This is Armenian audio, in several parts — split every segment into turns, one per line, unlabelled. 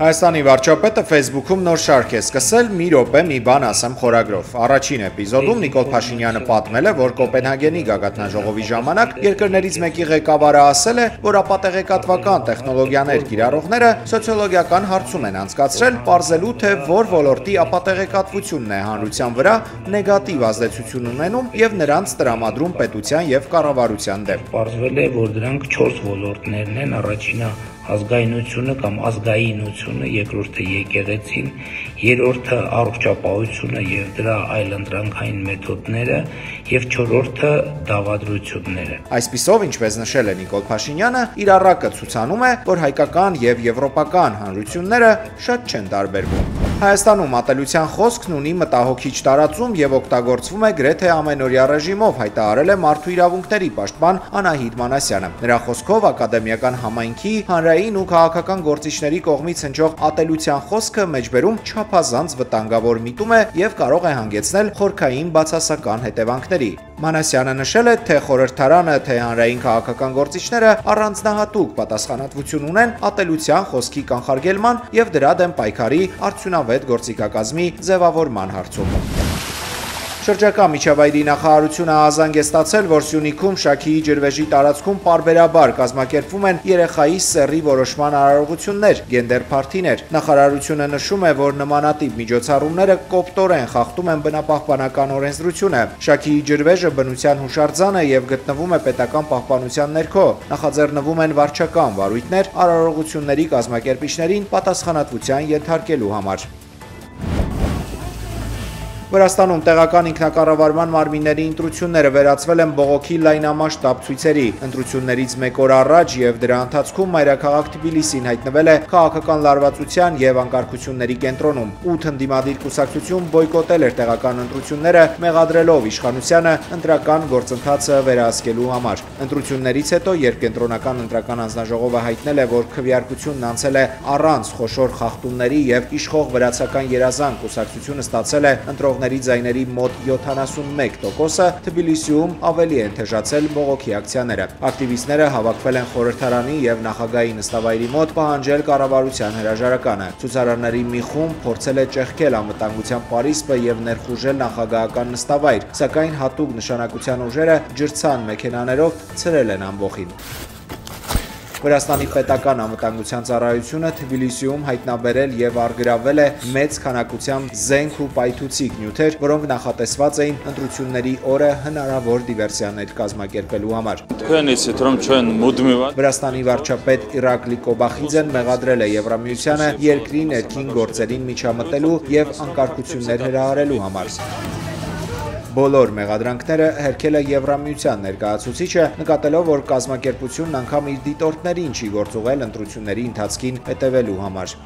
Հայաստանի վարչապետը Facebook-ում նոր շարք է սկսել «Մի րոպե մի բան ասեմ» խորագրով։ Առաջին էպիզոդում Նիկոլ Փաշինյանը պատմել է, որ Կոպենհագենի գագաթնաժողովի ժամանակ երկրներից մեկի ղեկավարը ասել է, որ ապատեղեկատվական տեխնոլոգիաներ կիրառողները սոցիոլոգիական հարցում են անցկացրել, պարզելու թե որ ոլորտի ապատեղեկատվությունն է հանրության վրա նեգատիվ ազդեցություն ունենում եւ նրանց տրամադրում պետության եւ կառավարության դեմ։
Պարզվել է, որ դրանք 4 ոլորտներն են, առաջինը ազգայնությունը կամ ազգայինությունը, երկրորդը եկեղեցին, երրորդը առողջապահությունը եւ դրա այլընտրանքային մեթոդները եւ չորրորդը դավադրությունները։
Այսպիսով, ինչպես նշել է Նիկոլ Փաշինյանը, իր առակը ցուցանում է, որ հայկական եւ եվրոպական հանրությունները շատ չեն տարբերվում։ Հայաստանում ատելության խոսքն ունի մտահոգիչ տարածում եւ օգտագործվում է գրեթե ամենօրյա ռեժիմով, հայտարարել է Մարդու իրավունքների պաշտպան Անահիտ Մանասյանը։ Նրա խոսքով ակադեմիական համայնքի հանրային ու քաղաքական գործիչների կողմից հնչող ատելության խոսքը մեջբերում չափազանց վտանգավոր միտում է եւ կարող է հանգեցնել խորքային բացասական հետևանքների։ Մանասյանը նշել է, թե խորհրդարանը, թե հանրային քաղաքական գործիչները առանձնահատուկ պատասխանատվություն ունեն ատելության խոսքի կանխարգելման եւ դրա դեմ պայքարի արդյունավետ գործիքակազմի ձևավորման հարցում։ Շրջակա միջավայրի նախարարությունը ահազանգ է ստացել, որ Սյունիքում Շաքիի ջրվեժի տարածքում պարբերաբար կազմակերպվում են երեխայի սեռի որոշման արարողություններ, գենդեր փարթիներ։ Նախարարությունը նշում է, որ նմանատիպ միջոցառումները կոպտորեն խախտում են բնապահպանական օրենսդրությունը։ Շաքիի ջրվեժը բնության հուշարձան է եւ գտնվում է պետական պահպանության ներքո։ Նախաձեռնվում են վարչական վարույթներ արարողությունների կազմակերպիչներին պատասխանատվության ենթարկելու համար։ Վրաստանում տեղական ինքնակառավարման մարմինների ընտրությունները վերածվել են բողոքի լայնամասշտաբ ցույցերի։ Ընտրություններից մեկ օր առաջ եւ դրա ընթացքում մայրաքաղաք Թբիլիսին հայտնվել է քաղաքական լարվածության եւ անկարգությունների կենտրոնում։ 8 ընդդիմադիր կուսակցություն բոյկոտել էր տեղական ընտրությունները, մեղադրելով իշխանությանը ընտրական գործընթացը վերահսկելու համար։ Ընտրություններից հետո, երբ կենտրոնական ընտրական անձնաժողովը հայտնել է, որ քվեարկությունն անցել է առանց խոշոր խախտումների եւ իշխող վրացական երազանք կուսակցությունը ստացել է ընտրողների ձայների մոտ 71%-ը, Թբիլիսիում ավելի են թեժացել բողոքի ակցիաները։ Ակտիվիստները հավաքվել են խորհրդարանի եւ նախագահի նստավայրի մոտ պահանջել կառավարության հրաժարականը։ Ցուցարարների մի խումբ փորձել է ճեղքել անվտանգության պարիսպը եւ ներխուժել նախագահական նստավայր, սակայն հատուկ նշանակության ուժերը ջրցան մեքենաներով ցրել են ամբոխին։ Վրաստանի պետական անվտանգության ծառայությունը Թբիլիսիում հայտնաբերել եւ առգրավել է մեծ քանակությամբ զենք ու պայթուցիկ նյութեր, որոնք նախատեսված էին ընտրությունների օրը հնարավոր դիվերսիաներ կազմակերպելու համար։ Վրաստանի վարչապետ Իրակլի Կոբախիձեն մեղադրել է Եվրամիությանը երկրի ներքին գործերին միջամտելու եւ անկարգություններ հրահարելու համար։ Բոլոր մեղադրանքները հերքել է Եվրամիության ներկայացուցիչը, նկատելով, որ կազմակերպությունն անգամ իր դիտորդներին չի գործուղել ընտրությունների ընթացքին հետևելու համար։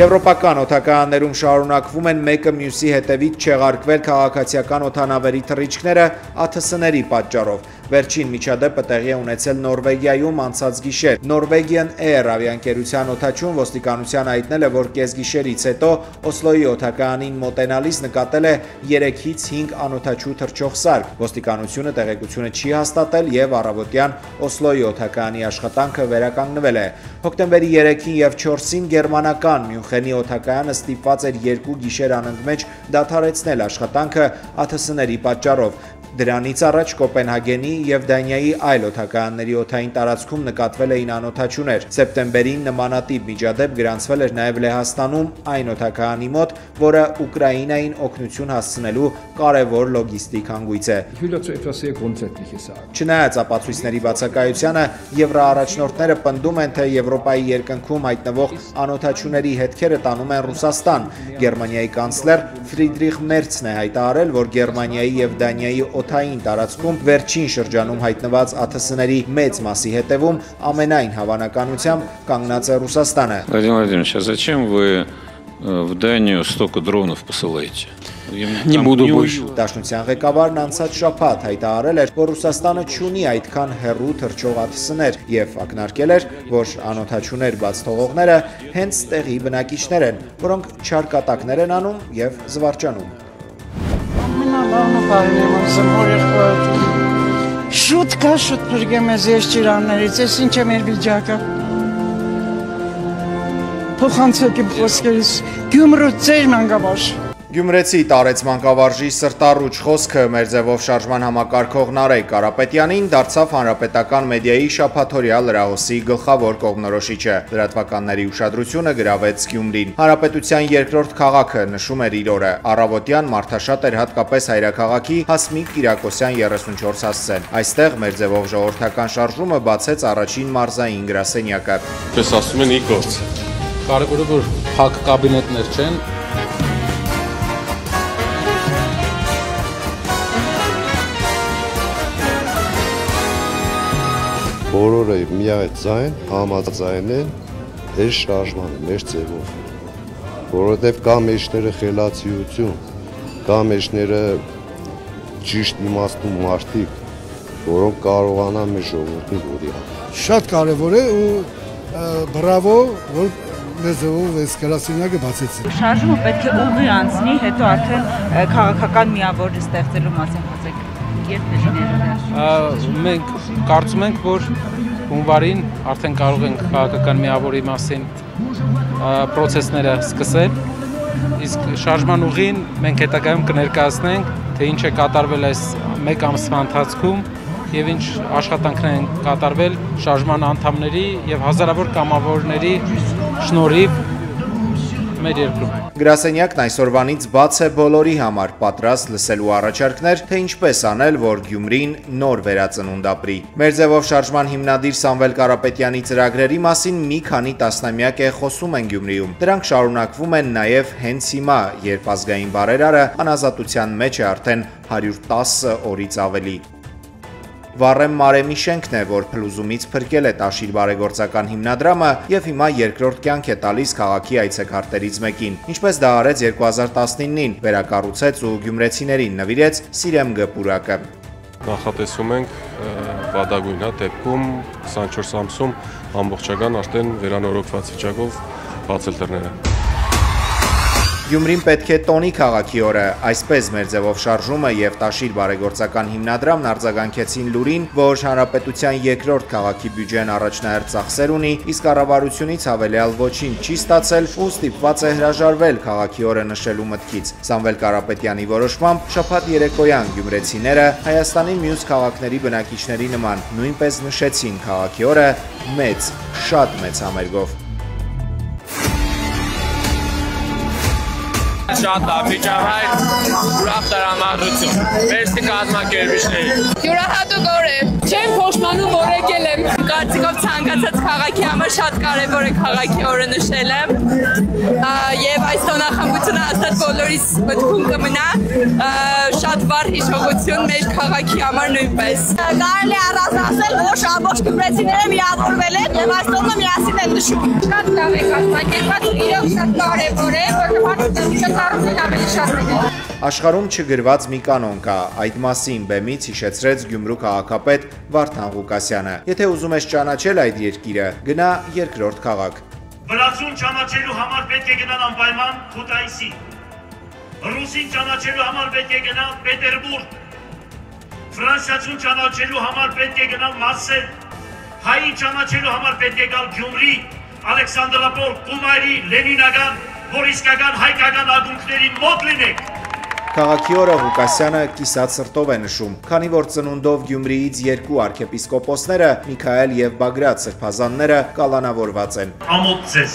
Եվրոպական օդակայաններում շարունակվում են մեկը մյուսի հետևից չեղարկվել քաղաքացիական օդանավերի թռիչքները ԱԹՍ-ների պատճառով։ Վերջին միջադեպը տեղի է ունեցել Նորվեգիայում անցած գիշեր։ Norwegian Air ավիաընկերության օդաչուն ոստիկանության հայտնել է, որ կեսգիշերից հետո Օսլոյի օդակայանին մոտենալիս նկատել է 3-ից 5 անօդաչու թռչող սարք։ Ոստիկանությունը տեղեկությունը չի հաստատել եւ առավոտյան Օսլոյի օդակայանի աշխատանքը վերականգնվել է։ Հոկտեմբերի 3-ին եւ 4-ին գերմանական Մյունխենի օդակայանը ստիպված էր 2 գիշեր անընդմեջ դադարեցնել աշխատանքը ԱԹՍ-ների պատճառով։ Դրանից առաջ Կոպենհագենի եւ Դանիայի այլ օդակայանների օդային տարածքում նկատվել էին անօդաչուներ։ Սեպտեմբերին նմանատիպ միջադեպ գրանցվել էր նաեւ Լեհաստանում այն օդակայանի մոտ, որը Ուկրաինային օգնություն հասցնելու կարևոր լոգիստիկ հանգույց է։ Չնայած ապացույցների բացակայությանը, եվրոառաջնորդները պնդում են, թե Եվրոպայի երկնքում հայտնվող անօդաչուների հետքերը տանում են Ռուսաստան։ Գերմանիայի կանցլեր Ֆրիդրիխ Մերցն է հայտարարել, որ Գերմանիայի եւ Դանիայի օդային տարածքում վերջին шրջանում հայտնված ԱԹՍ-ների մեծ մասի հետևում ամենայն հավանականությամբ կանգնած է Ռուսաստանը։
Владимир Владимирович, а зачем вы в Данию столько дронов посылаете?
Не буду больше.
Դաշնության ղեկավարն անցած շաբաթ հայտարարել էր, որ Ռուսաստանը չունի այդքան հեռու թռչող ԱԹՍ-ներ եւ ակնարկել էր, որ անօդաչուներ բաց թողողները հենց տեղի բնակիչներ են, որոնք չարկատակներ են անում եւ զվարճանում։
Շուտ կա, շուտ փրկեմ ես ճիրաններից, ես ինչ եմ իր վիճակը։ փոխանցել իմ խոսքերս Գյումրու ծեր մանկավարժ
Գյումրեցի տարեց մանկավարժի սրտառուչ խոսքը մեր ձևով շարժման համակարգող Նարեկ Կարապետյանին դարձավ հանրապետական մեդիայի շաբաթօրյա լրահոսի գլխավոր կողմնորոշիչը։ Լրատվականների ուշադրությունը գրավեց Գյումրին։ Հանրապետության երկրորդ քաղաքը նշում էր իր օրը։ Առավոտյան մարդաշատ էր հատկապես հայրաքաղաքի Հասմիկ Կիրակոսյան 34 հասցեն։ Այստեղ մեր ձևով ժողովրդական շարժումը բացեց առաջին մարզային գրասենյակը։
Պես ասում են իր գործ։
Կարևորը որ փակ կաբինետներ չեն
Բոլորը միայն ձայն, համաձայն են այս շարժմանը, մեր ձևով։ Որովհետև կա մեջները խելացիություն, կա մեջները ճիշտ իմաստուն մարդիկ, որոնք կարողանան մեր ժողովրդին որի հաղթել։
Շատ կարևոր է ու բրավո, որ մեր ձևով այս գրասենյակը բացեցին։
Շարժումը պետք է ուղի անցնի, հետո արդեն քաղաքական միավոր ստեղծելու մասին խոսեք։
Մենք կարծում ենք, որ հունվարին արդեն կարող ենք քաղաքական միավորի մասին պրոցեսները սկսել, իսկ շարժման ուղին մենք հետագայում կներկայացնենք, թե ինչ է կատարվել այս մեկ ամսվա ընթացքում եւ ինչ աշխատանքներ են կատարվել շարժման անդամների եւ հազարավոր կամավորների շնորհիվ մեր երկրում։
Գրասենյակն այսօրվանից բաց է բոլորի համար, պատրաստ լսելու առաջարկներ, թե ինչպես անել, որ Գյումրին նոր վերածնունդ ապրի։ Մեր ձևով շարժման հիմնադիր Սամվել Կարապետյանի ծրագրերի մասին մի քանի տասնամյակ է խոսում են Գյումրիում։ Դրանք շարունակվում են նաև հենց հիմա, երբ ազգային բարերարը անազատության մեջ է արդեն 110 օրից ավելի։ Վառեմ Մարեմի շենքն է, որ փլուզումից փրկել է Տաշիր բարեգործական հիմնադրամը եւ հիմա երկրորդ կյանք է տալիս քաղաքի այցեքարտերից մեկին։ Ինչպես դա արեց 2019-ին, վերակառուցեց ու գյումրեցիներին նվիրեց Սիրեմ Գ պուրակը։
Նախատեսում ենք վադագույն դեպքում 24 ամսում ամբողջական արդեն վերանորոգված վիճակով բացել դռները։
Գյումրին պետք է տոնի քաղաքի օրը, այսպես մեր ձևով շարժումը եւ Տաշիր բարեգործական հիմնադրամն արձագանքեցին լուրին, որ հանրապետության երկրորդ քաղաքի բյուջեն առաջնահերթ ծախսեր ունի, իսկ կառավարությունից հավելյալ ոչինչ չի ստացել ու ստիպված է հրաժարվել քաղաքի օրը նշելու մտքից։ Սամվել Կարապետյանի որոշմամբ շաբաթ երեկոյան գյումրեցիները Հայաստանի մյուս քաղաքների բնակիչների նման նույնպես նշեցին քաղաքի օրը մեծ, շատ մեծ համերգով։
Շատ լավ միջավայր, ուրախ տրամադրություն, մերսի կազմակերպիչների։
Յուրահատուկ օր է, չեմ փոշմանում, որ եկել եմ։ Կարծիքով ցանկացած քաղաքի համար շատ կարևոր է քաղաքի օրը նշելը։ Եվ այս տոնախմբությունը հաստատ բոլորիս մտքում կմնա, շատ վառ հիշողություն մեր քաղաքի համար նույնպես։
Կարելի է առանձնացնել, որ ամբողջ գյումրեցիները միավորվել են եւ այս տոնը միասին են նշում։
Շատ լավ է կազմակերպված, իրոք շատ կարևոր է, որովհետեւ
Աշխարհում չգրված մի կանոն կա, այդ մասին բեմից հիշեցրեց Գյումրու քաղաքապետ Վարդան Ղուկասյանը։ Եթե ուզում ես ճանաչել այդ երկիրը, գնա երկրորդ քաղաք։
Վրացուն ճանաչելու համար պետք է գնալ անպայման Քութայիսի։ Ռուսին ճանաչելու համար պետք է գնալ Պետերբուրգ։ Ֆրանսիացուն ճանաչելու համար պետք է գնալ Մարսել։ Հայի ճանաչելու համար պետք է գալ Գյումրի, Ալեքսանդրապոլ, Կումայրի, Լենինական, Որիսկական, հայկական ակունքների մոտ լինեք։
Քաղաքի օրը Ղուկասյանը կիսած սրտով է նշում, քանի որ ծնունդով Գյումրիից երկու արքեպիսկոպոսները Միքայել եւ Բագրատ սրբազանները կալանավորված են։
Ամոթ ձեզ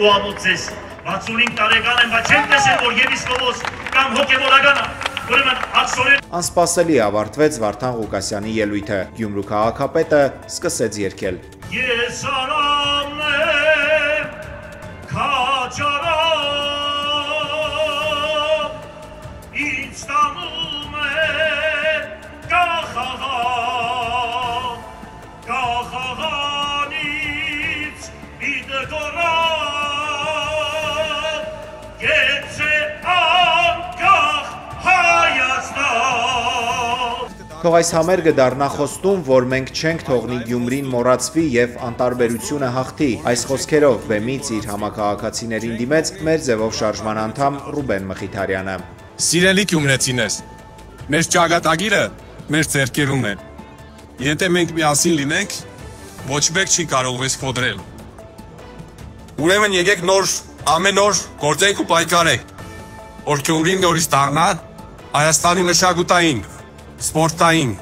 ու ամոթ ձեզ։ 65 տարեկան եմ, բայց չեմ տեսել, որ եպիսկոպոս կամ հոգևորական ուրեմն ակսորեն։
Անսպասելի ավարտվեց Վարդան Ղուկասյանի ելույթը։ Գյումրու քաղաքապետը սկսեց երգել։
Ես արամն եմ, քաչարամ, ինձ տանում է կախաղանից իդգորան, գեցե անկախ Հայաստան։
Թող այս համերգը դառնա խոստում, որ մենք չենք թողնի Գյումրին մոռացվի եւ անտարբերությունը հաղթի։ Այս խոսքերով բեմից իր համակարգացիներին դիմեց մեր ձևով շարժման անդամ Ռուբեն Մխիթարյանը։
Սիրելի գյումրեցիներ, մեր ճակատագիրը մեր ձեռքերում է։ Եթե մենք միասին լինենք, ոչ մեկ չի կարող մեզ խոդրել։ Ուրեմն եկեք նոր ամեն օր գործենք ու պայքարենք, որ Գյումրին նորից դառնա Հայաստանի մշակութային, սպորտային,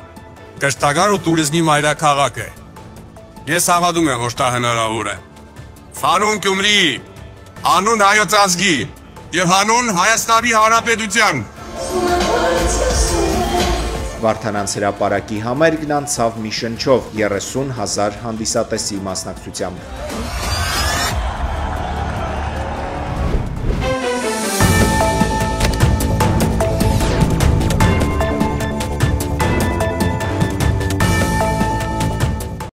կրթական ու տուրիզմի մայրաքաղաքը։ Ես հավատում եմ, որ դա հնարավոր է։ Հանուն Գյումրի, հանուն հայոց ազգի եւ հանուն Հայաստանի Հանրապետության։
Վարդանանց հրապարակի համերգն անցավ մի շնչով 30,000 հանդիսատեսի մասնակցությամբ։